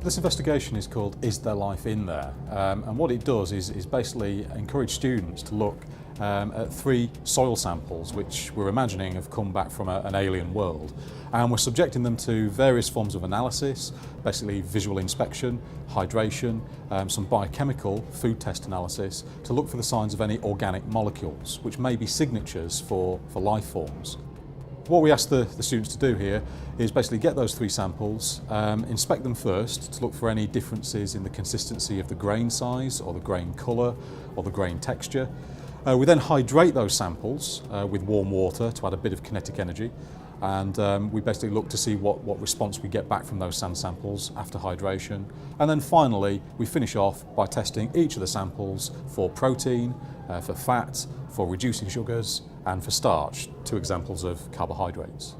This investigation is called Is There Life in There? And what it does is basically encourage students to look at 3 soil samples which we're imagining have come back from an alien world, and we're subjecting them to various forms of analysis, basically visual inspection, hydration, some biochemical food test analysis to look for the signs of any organic molecules which may be signatures for life forms. What we ask the students to do here is basically get those 3 samples, inspect them first to look for any differences in the consistency of the grain size or the grain colour or the grain texture. We then hydrate those samples with warm water to add a bit of kinetic energy, and we basically look to see what response we get back from those sand samples after hydration. And then finally we finish off by testing each of the samples for protein, for fat, for reducing sugars and for starch, 2 examples of carbohydrates.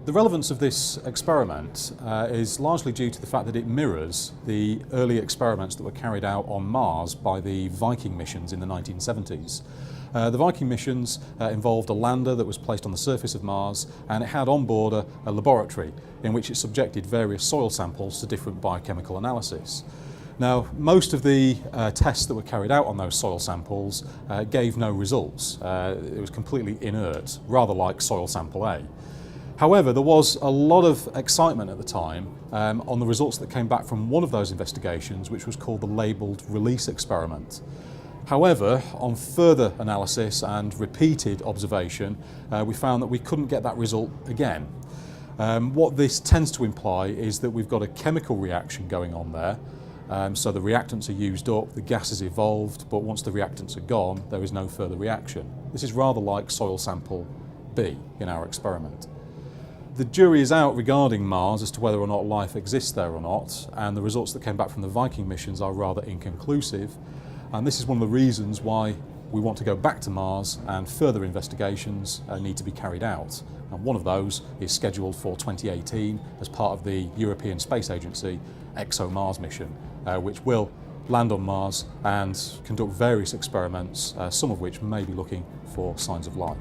The relevance of this experiment is largely due to the fact that it mirrors the early experiments that were carried out on Mars by the Viking missions in the 1970s. The Viking missions involved a lander that was placed on the surface of Mars, and it had on board a laboratory in which it subjected various soil samples to different biochemical analysis. Now, most of the tests that were carried out on those soil samples gave no results. It was completely inert, rather like soil sample A. However, there was a lot of excitement at the time on the results that came back from one of those investigations, which was called the labelled release experiment. However, on further analysis and repeated observation, we found that we couldn't get that result again. What this tends to imply is that we've got a chemical reaction going on there. So the reactants are used up, the gas is evolved, but once the reactants are gone, there is no further reaction. This is rather like soil sample B in our experiment. The jury is out regarding Mars as to whether or not life exists there or not, and the results that came back from the Viking missions are rather inconclusive. And this is one of the reasons why we want to go back to Mars, and further investigations need to be carried out. And one of those is scheduled for 2018 as part of the European Space Agency ExoMars mission, which will land on Mars and conduct various experiments, some of which may be looking for signs of life.